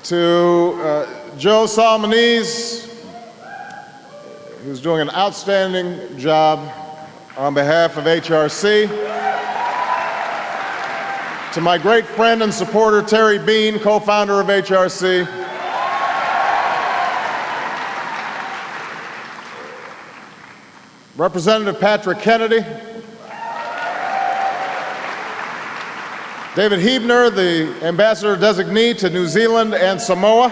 To Joe Salmonese, who's doing an outstanding job on behalf of HRC. To my great friend and supporter, Terry Bean, co-founder of HRC. Representative Patrick Kennedy. David Heebner, the Ambassador Designee to New Zealand and Samoa.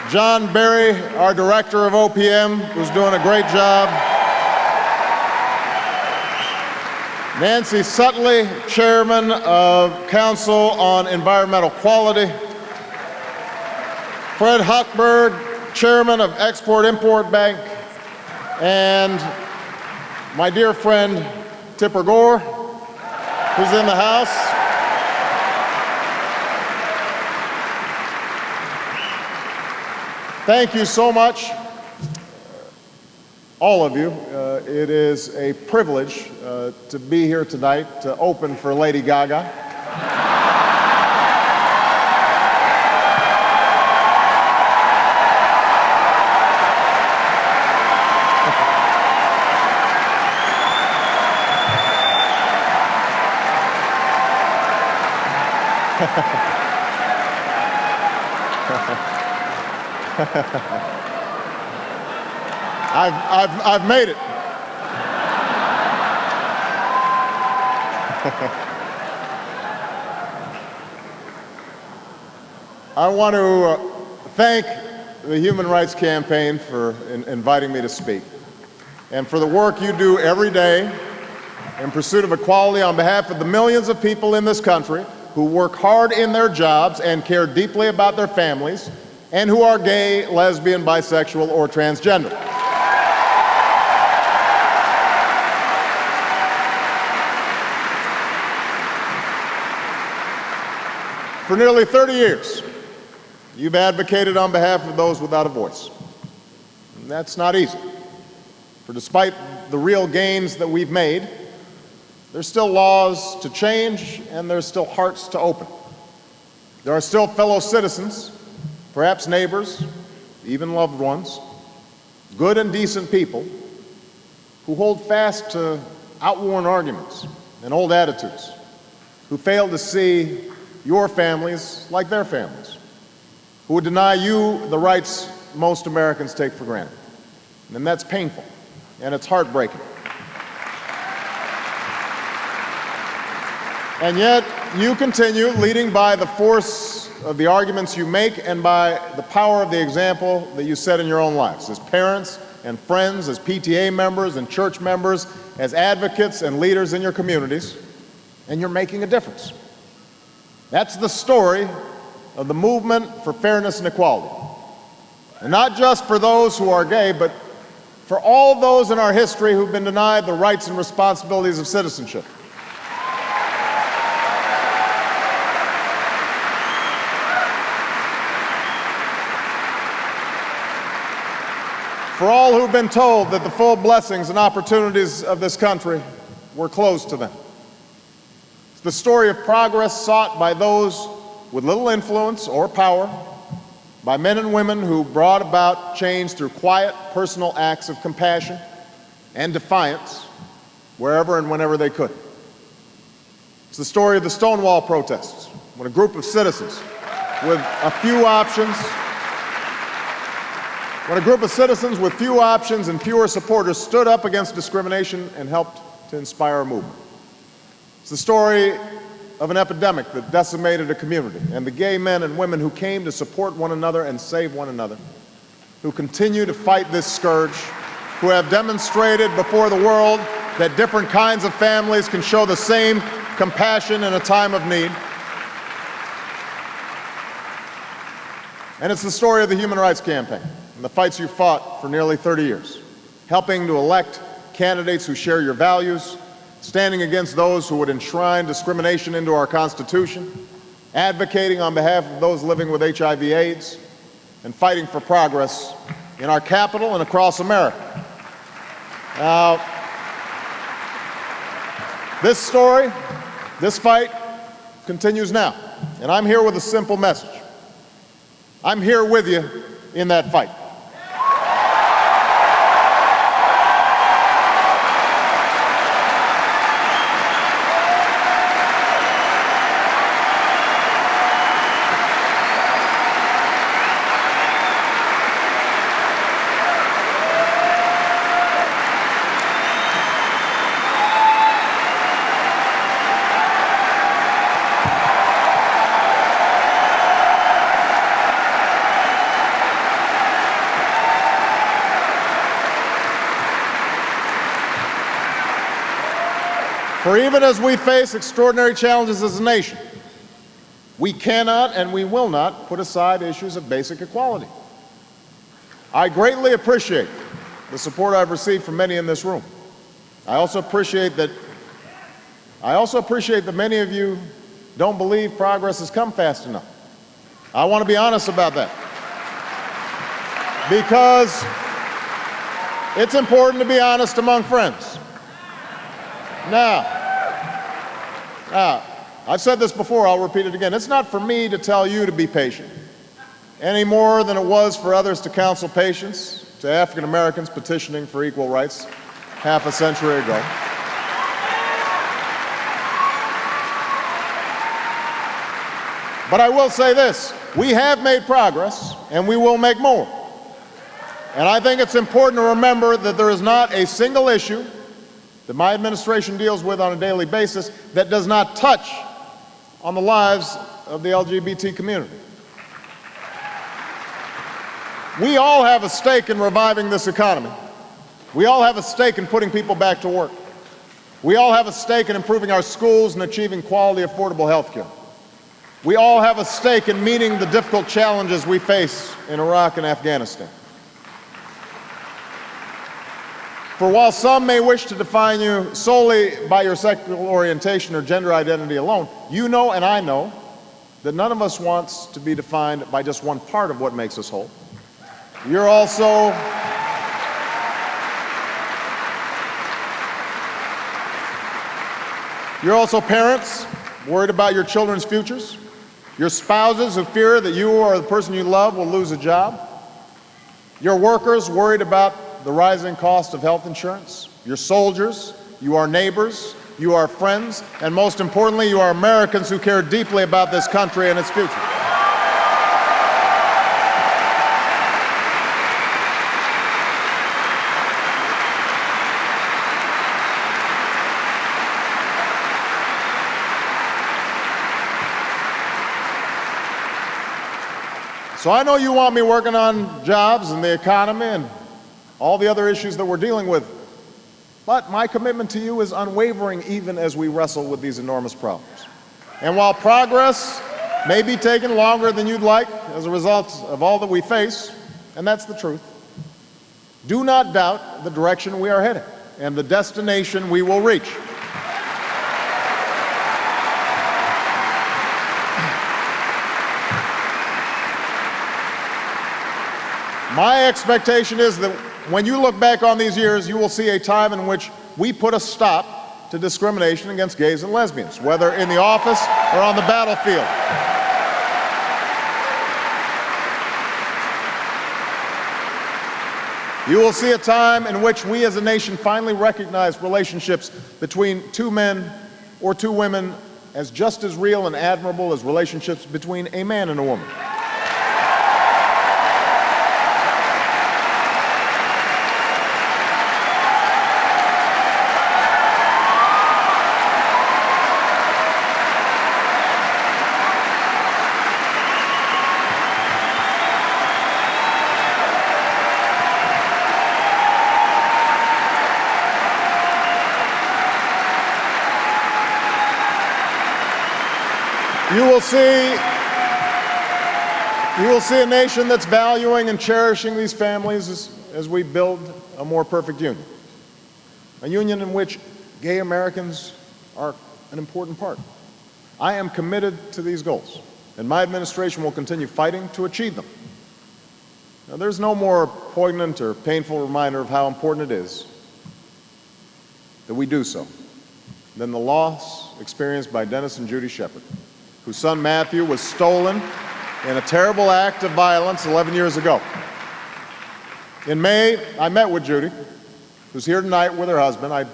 John Berry, our Director of OPM, who's doing a great job. Nancy Sutley, Chairman of Council on Environmental Quality. Fred Hochberg, Chairman of Export-Import Bank. And my dear friend, Tipper Gore, who's in the house. Thank you so much, all of you. It is a privilege to be here tonight to open for Lady Gaga. I've made it. I want to thank the Human Rights Campaign for inviting me to speak, and for the work you do every day in pursuit of equality on behalf of the millions of people in this country who work hard in their jobs and care deeply about their families, and who are gay, lesbian, bisexual, or transgender. For nearly 30 years, you've advocated on behalf of those without a voice. And that's not easy. For despite the real gains that we've made, there's still laws to change, and there's still hearts to open. There are still fellow citizens, perhaps neighbors, even loved ones, good and decent people who hold fast to outworn arguments and old attitudes, who fail to see your families like their families, who would deny you the rights most Americans take for granted. And that's painful, and it's heartbreaking. And yet, you continue leading by the force of the arguments you make and by the power of the example that you set in your own lives, as parents and friends, as PTA members and church members, as advocates and leaders in your communities, and you're making a difference. That's the story of the movement for fairness and equality. And not just for those who are gay, but for all those in our history who've been denied the rights and responsibilities of citizenship. For all who've been told that the full blessings and opportunities of this country were closed to them. It's the story of progress sought by those with little influence or power, by men and women who brought about change through quiet, personal acts of compassion and defiance wherever and whenever they could. It's the story of the Stonewall protests, when a group of citizens with few options and fewer supporters stood up against discrimination and helped to inspire a movement. It's the story of an epidemic that decimated a community, and the gay men and women who came to support one another and save one another, who continue to fight this scourge, who have demonstrated before the world that different kinds of families can show the same compassion in a time of need. And it's the story of the Human Rights Campaign and the fights you fought for nearly 30 years, helping to elect candidates who share your values, standing against those who would enshrine discrimination into our Constitution, advocating on behalf of those living with HIV/AIDS, and fighting for progress in our capital and across America. Now, this story, this fight, continues now, and I'm here with a simple message. I'm here with you in that fight. For even as we face extraordinary challenges as a nation, we cannot and we will not put aside issues of basic equality. I greatly appreciate the support I've received from many in this room. I also appreciate that many of you don't believe progress has come fast enough. I want to be honest about that, because it's important to be honest among friends. Now, I've said this before, I'll repeat it again. It's not for me to tell you to be patient, any more than it was for others to counsel patience to African Americans petitioning for equal rights half a century ago. But I will say this, we have made progress and we will make more. And I think it's important to remember that there is not a single issue that my administration deals with on a daily basis that does not touch on the lives of the LGBT community. We all have a stake in reviving this economy. We all have a stake in putting people back to work. We all have a stake in improving our schools and achieving quality, affordable health care. We all have a stake in meeting the difficult challenges we face in Iraq and Afghanistan. For while some may wish to define you solely by your sexual orientation or gender identity alone, you know and I know that none of us wants to be defined by just one part of what makes us whole. You're also parents worried about your children's futures. Your spouses who fear that you or the person you love will lose a job. Your workers worried about the rising cost of health insurance. Your soldiers, you are neighbors, you are friends, and most importantly, you are Americans who care deeply about this country and its future. So I know you want me working on jobs and the economy and all the other issues that we're dealing with, but my commitment to you is unwavering even as we wrestle with these enormous problems. And while progress may be taking longer than you'd like as a result of all that we face, and that's the truth, do not doubt the direction we are heading and the destination we will reach. My expectation is that when you look back on these years, you will see a time in which we put a stop to discrimination against gays and lesbians, whether in the office or on the battlefield. You will see a time in which we as a nation finally recognize relationships between two men or two women as just as real and admirable as relationships between a man and a woman. You will see a nation that's valuing and cherishing these families as we build a more perfect union. A union in which gay Americans are an important part. I am committed to these goals, and my administration will continue fighting to achieve them. Now, there's no more poignant or painful reminder of how important it is that we do so than the loss experienced by Dennis and Judy Shepard. whose son Matthew was stolen in a terrible act of violence 11 years ago. In May, I met with Judy, who's here tonight with her husband. I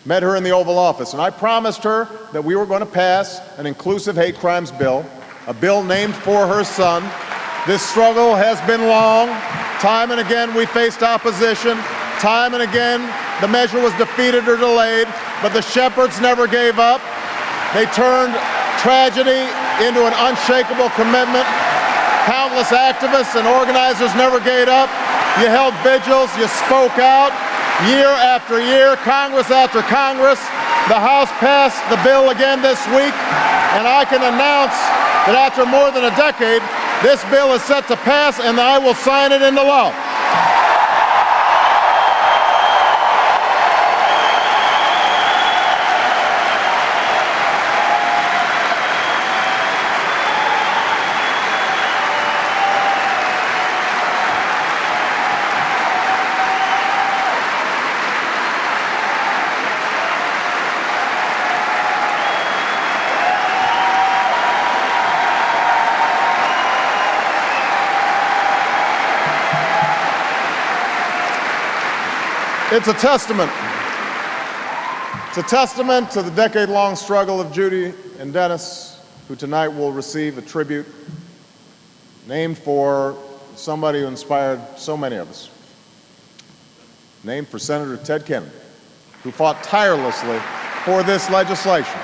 met her in the Oval Office, and I promised her that we were going to pass an inclusive hate crimes bill, a bill named for her son. This struggle has been long. Time and again we faced opposition. Time and again the measure was defeated or delayed, but the shepherds never gave up. They turned tragedy into an unshakable commitment. Countless activists and organizers never gave up. You held vigils, you spoke out. Year after year, Congress after Congress, the House passed the bill again this week, and I can announce that after more than a decade, this bill is set to pass, and I will sign it into law. It's a testament. It's a testament to the decade-long struggle of Judy and Dennis, who tonight will receive a tribute named for somebody who inspired so many of us, named for Senator Ted Kennedy, who fought tirelessly for this legislation.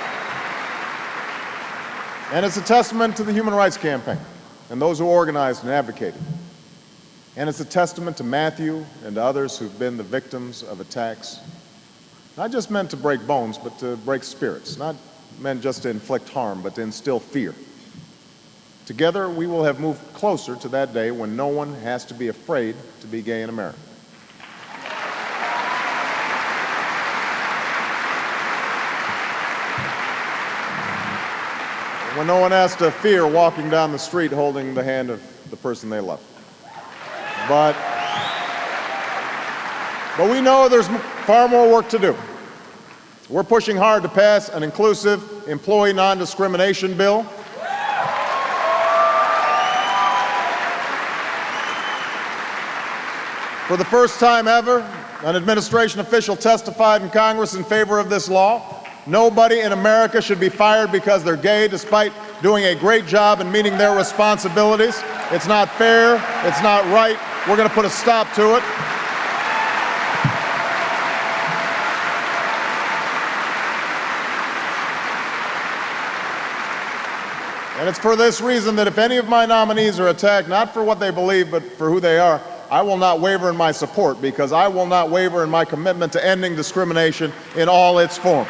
And it's a testament to the Human Rights Campaign and those who organized and advocated. And it's a testament to Matthew and to others who've been the victims of attacks, not just meant to break bones, but to break spirits, not meant just to inflict harm, but to instill fear. Together, we will have moved closer to that day when no one has to be afraid to be gay in America. When no one has to fear walking down the street holding the hand of the person they love. But we know there's far more work to do. We're pushing hard to pass an inclusive employee non-discrimination bill. For the first time ever, an administration official testified in Congress in favor of this law. Nobody in America should be fired because they're gay, despite doing a great job in meeting their responsibilities. It's not fair. It's not right. We're going to put a stop to it. And it's for this reason that if any of my nominees are attacked, not for what they believe, but for who they are, I will not waver in my support, because I will not waver in my commitment to ending discrimination in all its forms.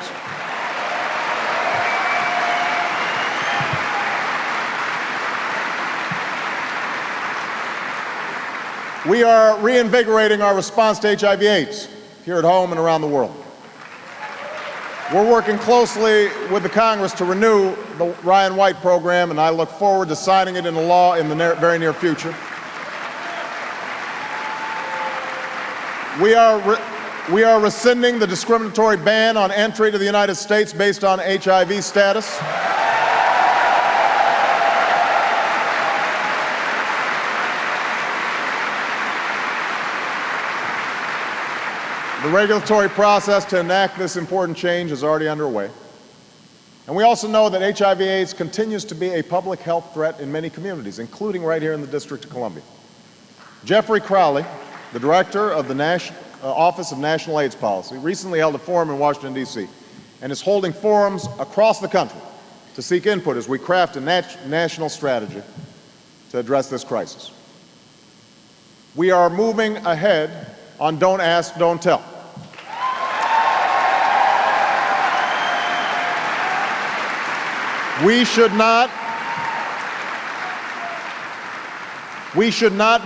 We are reinvigorating our response to HIV/AIDS here at home and around the world. We're working closely with the Congress to renew the Ryan White program, and I look forward to signing it into law in the very near future. We are rescinding the discriminatory ban on entry to the United States based on HIV status. The regulatory process to enact this important change is already underway. And we also know that HIV/AIDS continues to be a public health threat in many communities, including right here in the District of Columbia. Jeffrey Crowley, the director of the Office of National AIDS Policy, recently held a forum in Washington, D.C., and is holding forums across the country to seek input as we craft a national strategy to address this crisis. We are moving ahead on Don't Ask, Don't Tell. We should not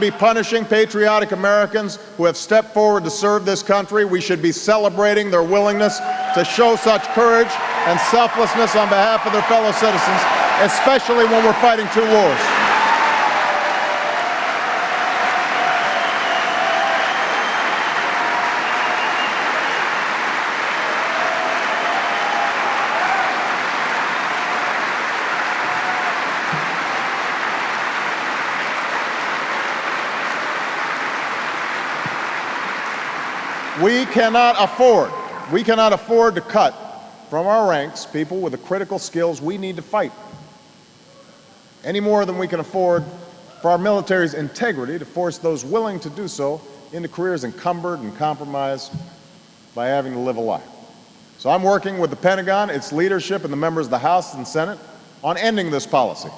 be punishing patriotic Americans who have stepped forward to serve this country. We should be celebrating their willingness to show such courage and selflessness on behalf of their fellow citizens, especially when we're fighting two wars. We cannot afford to cut from our ranks people with the critical skills we need to fight, any more than we can afford for our military's integrity to force those willing to do so into careers encumbered and compromised by having to live a lie. So I'm working with the Pentagon, its leadership, and the members of the House and Senate on ending this policy.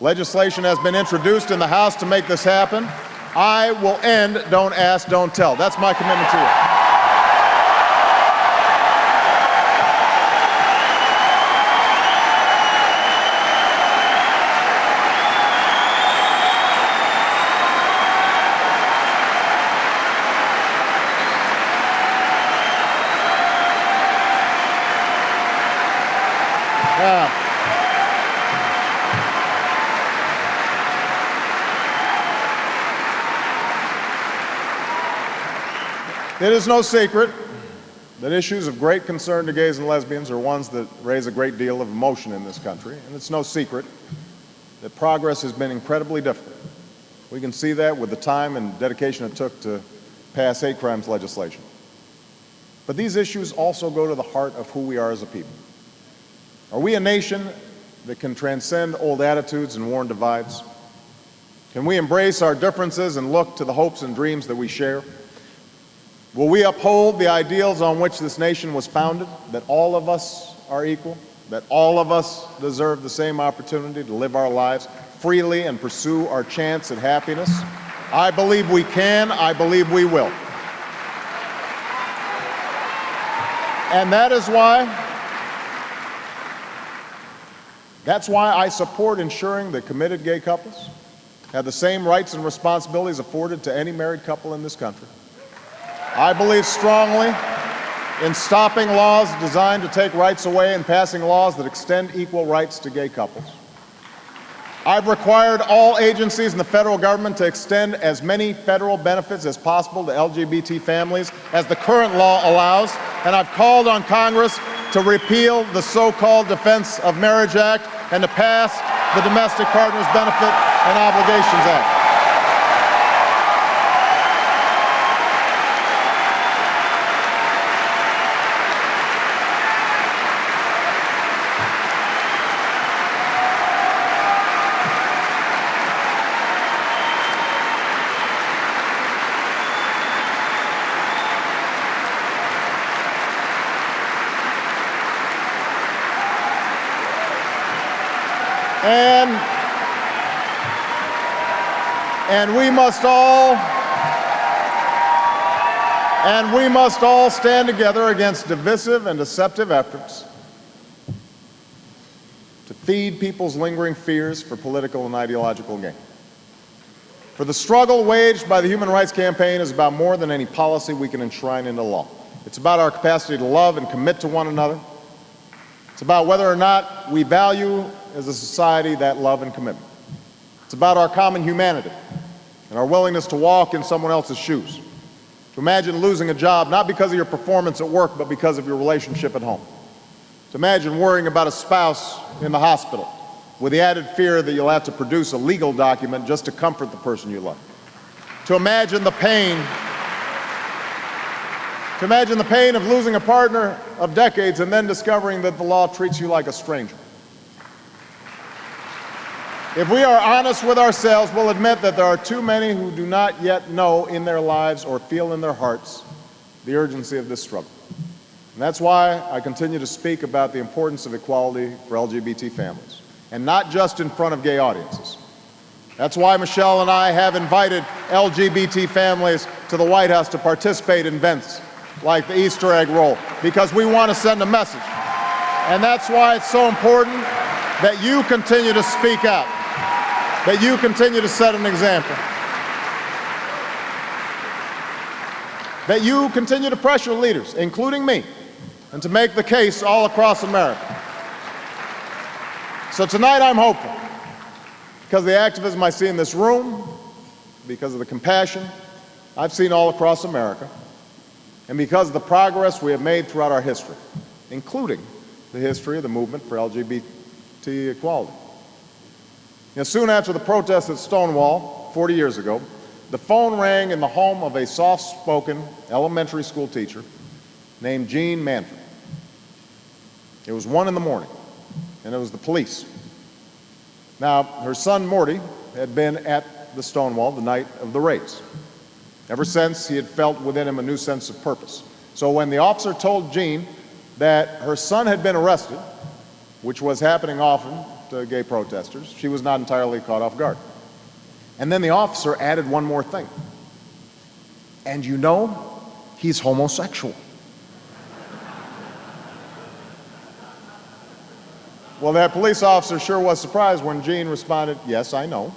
Legislation has been introduced in the House to make this happen. I will end Don't Ask, Don't Tell. That's my commitment to you. It is no secret that issues of great concern to gays and lesbians are ones that raise a great deal of emotion in this country, and it's no secret that progress has been incredibly difficult. We can see that with the time and dedication it took to pass hate crimes legislation. But these issues also go to the heart of who we are as a people. Are we a nation that can transcend old attitudes and worn divides? Can we embrace our differences and look to the hopes and dreams that we share? Will we uphold the ideals on which this nation was founded, that all of us are equal, that all of us deserve the same opportunity to live our lives freely and pursue our chance at happiness? I believe we can. I believe we will. And that's why I support ensuring that committed gay couples have the same rights and responsibilities afforded to any married couple in this country. I believe strongly in stopping laws designed to take rights away and passing laws that extend equal rights to gay couples. I've required all agencies in the federal government to extend as many federal benefits as possible to LGBT families as the current law allows, and I've called on Congress to repeal the so-called Defense of Marriage Act and to pass the Domestic Partners Benefit and Obligations Act. And we must all stand together against divisive and deceptive efforts to feed people's lingering fears for political and ideological gain. For the struggle waged by the Human Rights Campaign is about more than any policy we can enshrine into law. It's about our capacity to love and commit to one another. It's about whether or not we value as a society that love and commitment. It's about our common humanity and our willingness to walk in someone else's shoes. To imagine losing a job not because of your performance at work, but because of your relationship at home. To imagine worrying about a spouse in the hospital with the added fear that you'll have to produce a legal document just to comfort the person you love. To imagine the pain of losing a partner of decades and then discovering that the law treats you like a stranger. If we are honest with ourselves, we'll admit that there are too many who do not yet know in their lives or feel in their hearts the urgency of this struggle. And that's why I continue to speak about the importance of equality for LGBT families, and not just in front of gay audiences. That's why Michelle and I have invited LGBT families to the White House to participate in events like the Easter egg roll, because we want to send a message. And that's why it's so important that you continue to speak out, that you continue to set an example, that you continue to pressure leaders, including me, and to make the case all across America. So tonight I'm hopeful, because of the activism I see in this room, because of the compassion I've seen all across America, and because of the progress we have made throughout our history, including the history of the movement for LGBT equality. Soon after the protests at Stonewall 40 years ago, the phone rang in the home of a soft-spoken elementary school teacher named Jean Manford. It was 1 in the morning, and it was the police. Now, her son Morty had been at the Stonewall the night of the raids. Ever since, he had felt within him a new sense of purpose. So when the officer told Jean that her son had been arrested, which was happening often to gay protesters, she was not entirely caught off guard. And then the officer added one more thing. And you know, he's homosexual. Well, that police officer sure was surprised when Jean responded, "Yes, I know.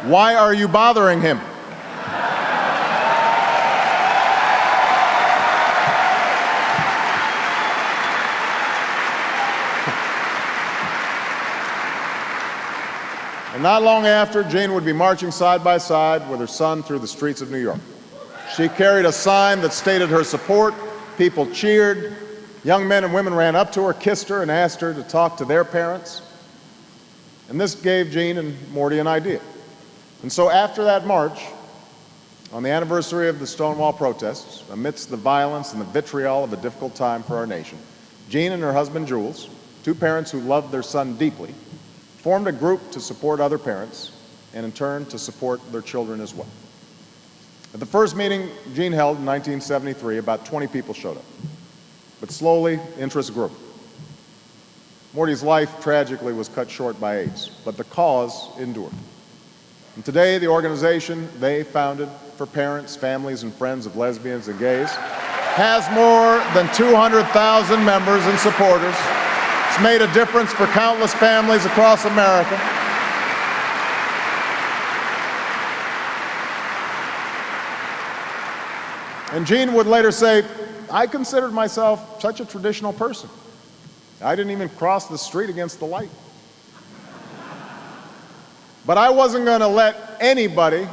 Why are you bothering him?" And not long after, Jean would be marching side by side with her son through the streets of New York. She carried a sign that stated her support. People cheered. Young men and women ran up to her, kissed her, and asked her to talk to their parents. And this gave Jean and Morty an idea. And so after that march, on the anniversary of the Stonewall protests, amidst the violence and the vitriol of a difficult time for our nation, Jean and her husband Jules, two parents who loved their son deeply, formed a group to support other parents and in turn to support their children as well. At the first meeting Jean held in 1973, about 20 people showed up. But slowly, interest grew. Morty's life, tragically, was cut short by AIDS, but the cause endured. And today, the organization they founded for parents, families, and friends of lesbians and gays has more than 200,000 members and supporters. It's made a difference for countless families across America. And Jean would later say, "I considered myself such a traditional person. I didn't even cross the street against the light. But I wasn't going to let anybody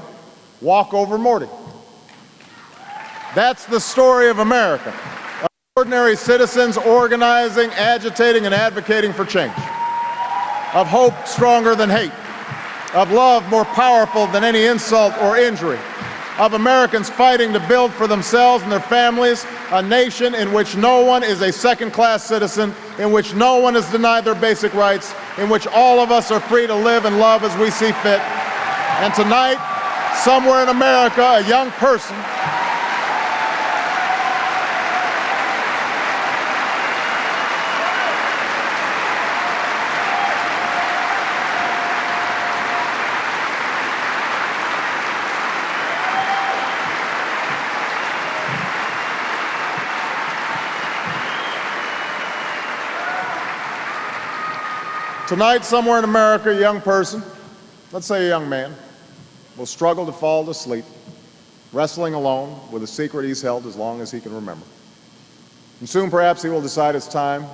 walk over Morty." That's the story of America. Ordinary citizens organizing, agitating, and advocating for change. Of hope stronger than hate. Of love more powerful than any insult or injury. Of Americans fighting to build for themselves and their families a nation in which no one is a second-class citizen, in which no one is denied their basic rights, in which all of us are free to live and love as we see fit. And tonight, somewhere in America, a young person Tonight, somewhere in America, a young person, let's say a young man, will struggle to fall to sleep, wrestling alone with a secret he's held as long as he can remember. And soon, perhaps, he will decide it's time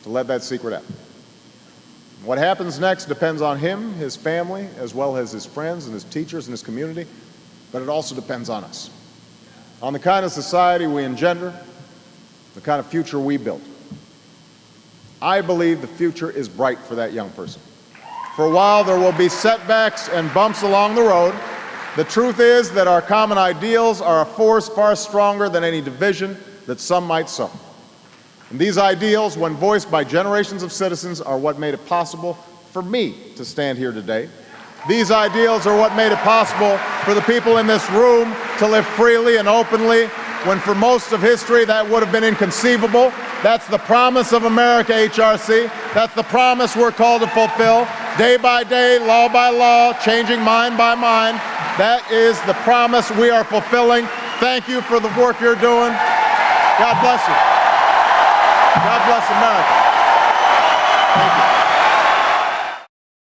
to let that secret out. What happens next depends on him, his family, as well as his friends and his teachers and his community, but it also depends on us, on the kind of society we engender, the kind of future we build. I believe the future is bright for that young person. For a while, there will be setbacks and bumps along the road. The truth is that our common ideals are a force far stronger than any division that some might sow. And these ideals, when voiced by generations of citizens, are what made it possible for me to stand here today. These ideals are what made it possible for the people in this room to live freely and openly, when for most of history that would have been inconceivable. That's the promise of America, HRC. That's the promise we're called to fulfill, day by day, law by law, changing mind by mind. That is the promise we are fulfilling. Thank you for the work you're doing. God bless you. God bless America. Thank you.